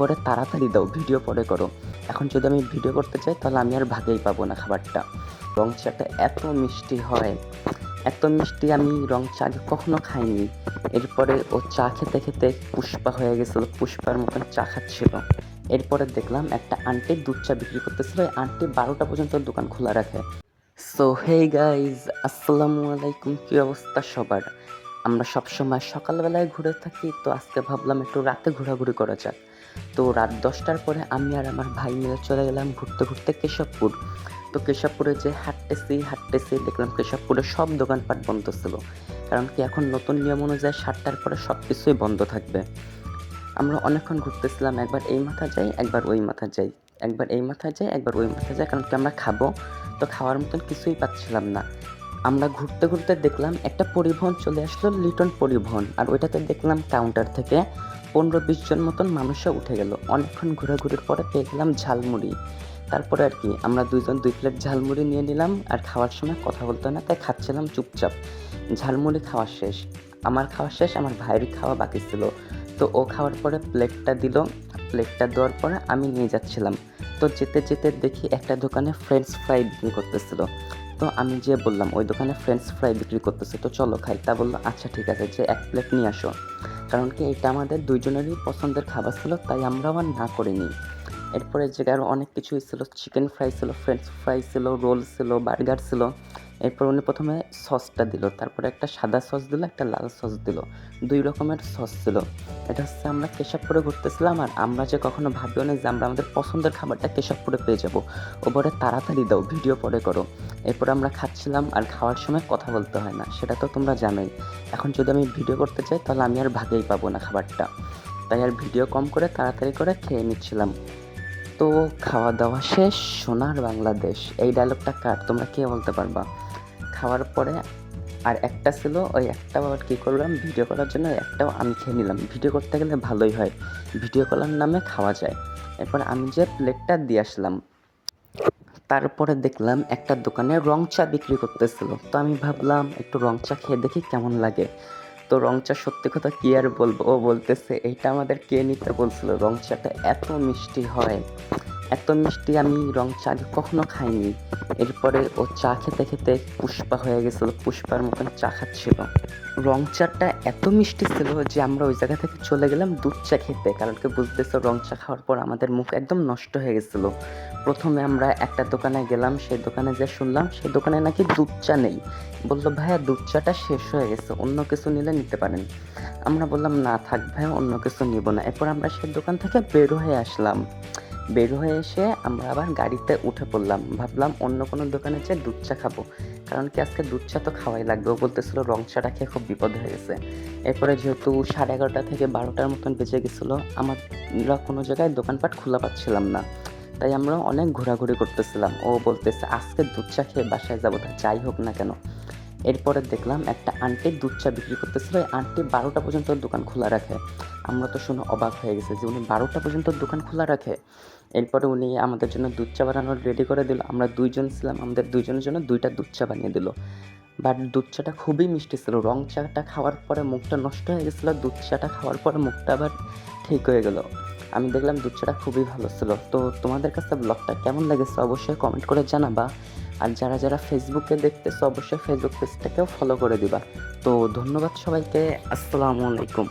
বলে তাড়াতাড়ি দাও, ভিডিও পরে করো। এখন যদি আমি ভিডিও করতে চাই তাহলে আমি আর ভাগেই পাবো না খাবারটা। রং চাটা এত মিষ্টি হয়, এত মিষ্টি আমি রং চা আগে কখনো খাইনি। এরপরে ও চা খেতে খেতে পুষ্পা হয়ে গেছিলো, পুষ্পার মতন চা খাচ্ছিল। এরপরে দেখলাম একটা আন্টি দুধ চা বিক্রি করতেছিল। ওই আন্টি 12টা পর্যন্ত দোকান খোলা রাখে। সো হে গাইজ, আসসালামু আলাইকুম। কী অবস্থা সবার? আমরা সবসময় সকালবেলায় ঘুরে থাকি, তো আজকে ভাবলাম একটু রাতে ঘোরাঘুরি করা যাক। তো রাত 10টার পরে আমি আর আমার ভাই মিলে চলে গেলাম ঘুরতে ঘুরতে কেশবপুর। তো কেশবপুরে যে হাঁটতেছি দেখলাম কেশবপুরে সব দোকানপাট বন্ধ ছিল। কারণ কি এখন নতুন নিয়ম অনুযায়ী 7টার পরে সব কিছুই বন্ধ থাকবে। আমরা অনেকক্ষণ ঘুরতেছিলাম, একবার এই মাথা যাই একবার ওই মাথা যাই, একবার এই মাথায় যাই একবার ওই মাথায় যাই, কারণ কি আমরা খাবো, তো খাওয়ার মতন কিছুই পাচ্ছিলাম না। আমরা ঘুরতে ঘুরতে দেখলাম একটা পরিবহন চলে আসলো, লিটন পরিবহন, আর ওইটাতে দেখলাম কাউন্টার থেকে 15-20 জন মতন মানুষও উঠে গেল। অনেকক্ষণ ঘোরাঘুরির পরে পেয়ে গেলাম ঝালমুড়ি। তারপরে আর কি আমরা দুইজন 2 প্লেট ঝালমুড়ি নিয়ে নিলাম, আর খাওয়ার সময় কথা বলতে না, তাই খাচ্ছিলাম চুপচাপ। ঝালমুড়ি খাওয়া শেষ, আমার খাওয়া শেষ, আমার ভাইয়ের খাওয়া বাকি ছিল। তো ও খাওয়ার পরে প্লেটটা দিল, প্লেটটা দেওয়ার পরে আমি নিয়ে যাচ্ছিলাম। তো যেতে যেতে দেখি একটা দোকানে ফ্রেঞ্চ ফ্রাই বিক্রি করতেছিল। তো আমি যেয়ে বললাম ওই দোকানে ফ্রেঞ্চ ফ্রাই বিক্রি করতেছে, তো চলো খাই। তা বললো আচ্ছা ঠিক আছে, যে 1 প্লেট নিয়ে আসো। কারণ কি এটা আমাদের দুইজনেরই পছন্দের খাবার ছিল, তাই আমরা আবার না করিনি। এরপরে জায়গায় আরও অনেক কিছুই ছিল, চিকেন ফ্রাই ছিল, ফ্রেঞ্চ ফ্রাই ছিল, রোল ছিল, বার্গার ছিল। এরপর উনি প্রথমে সসটা দিল, তারপরে একটা সাদা সস দিল, একটা লাল সস দিল, 2 রকমের সস ছিল। এটা হচ্ছে আমরা কেশবপুরে ঘুরতেছিলাম, আর আমরা যে কখনো ভাবিও না যে আমরা আমাদের পছন্দের খাবারটা কেশবপুরে পেয়ে যাব। ও বলে তাড়াতাড়ি দাও, ভিডিও পরে করো। এরপর আমরা খাচ্ছিলাম, আর খাওয়ার সময় কথা বলতে হয় না, সেটা তো তোমরা জানোই। এখন যদি আমি ভিডিও করতে চাই তাহলে আমি আর ভাগেই পাবো না খাবারটা, তাই আর ভিডিও কম করে তাড়াতাড়ি করে খেয়ে নিচ্ছিলাম। তো খাওয়া দাওয়া শেষ, সোনার বাংলাদেশ, এই ডায়লগটা কার তোমরা কে বলতে পারবা? খাওয়ার পরে আর একটা ছিল, ওই একটা আবার কী করলাম ভিডিও করার জন্য, একটাও আমি খেয়ে নিলাম। ভিডিও করতে গেলে ভালোই হয়, ভিডিও করার নামে খাওয়া যায়। এরপর আমি যে প্লেটটা দিয়ে আসলাম, তারপরে দেখলাম একটা দোকানে রং চা বিক্রি করতেছিল। তো আমি ভাবলাম একটু রং চা খেয়ে দেখি কেমন লাগে। তো রং চা সত্যি কথা কী আর বলবো, ও বলতেছে এইটা আমাদের কে নিতে বলছিল, রং চাটা এত মিষ্টি হয়, এত মিষ্টি আমি রং চা আগে কখনো খাইনি। এরপরে ও চা খেতে খেতে পুষ্পা হয়ে গেছিলো, পুষ্পার মতন চা খাচ্ছিল। রং চাটা এত মিষ্টি ছিল যে আমরা ওই জায়গা থেকে চলে গেলাম দুধ চা খেতে, কারণ কি বুঝতেছো রং চা খাওয়ার পর আমাদের মুখ একদম নষ্ট হয়ে গেছিলো। প্রথমে আমরা একটা দোকানে গেলাম, সেই দোকানে যে শুনলাম সেই দোকানে নাকি দুধ চা নেই। বললো ভাইয়া দুধ চাটা শেষ হয়ে গেছে, অন্য কিছু নিলে নিতে পারেন। আমরা বললাম না থাক ভাইয়া, অন্য কিছু নিব না। এরপর আমরা সেই দোকান থেকে বের হয়ে আসলাম। বের হয়ে এসে আমরা আবার গাড়িতে উঠে পড়লাম, ভাবলাম অন্য কোনো দোকানে যেয়ে দুধ চা খাবো, কারণ কি আজকে দুধ চা তো খাওয়াই লাগবে। ও বলতেছিল রং চাটা খেয়ে খুব বিপদ হয়ে গেছে। এরপরে যেহেতু 11:30 থেকে 12টার মতন বেজে গেছিলো, আমরা কোনো জায়গায় দোকানপাট খোলা পাচ্ছিলাম না, তাই আমরা অনেক ঘোরাঘুরি করতেছিলাম। ও বলতেছে আজকে দুধ চা খেয়ে বাসায় যাবো, যাই হোক না কেন। এরপরে দেখলাম একটা আন্টি দুধ চা বিক্রি করতেছিল। ওই আন্টি 12টা পর্যন্ত দোকান খোলা রাখে। আমরা তো শুনে অবাক হয়ে গেছে যে উনি 12টা পর্যন্ত দোকান খোলা রাখে। এরপরে উনি আমাদের জন্য দুধ চা বানানোর রেডি করে দিল। আমরা 2 জন ছিলাম, আমাদের 2 জনের জন্য 2টা দুধ চা বানিয়ে দিল। বাট দুধ চাটা খুবই মিষ্টি ছিল। রং চাটা খাওয়ার পরে মুখটা নষ্ট হয়ে গেছিলো, দুধ চাটা খাওয়ার পরে মুখটা আবার ঠিক হয়ে গেল। আমি দেখলাম দুধ চাটা খুবই ভালো ছিল। তো তোমাদের কাছে ব্লগটা কেমন লেগেছে অবশ্যই কমেন্ট করে জানাবা। আর যারা যারা ফেসবুকে দেখতেছো অবশ্যই ফেসবুক পেজটাকেও ফলো করে দিবা। তো ধন্যবাদ সবাইকে, আসসালামু আলাইকুম।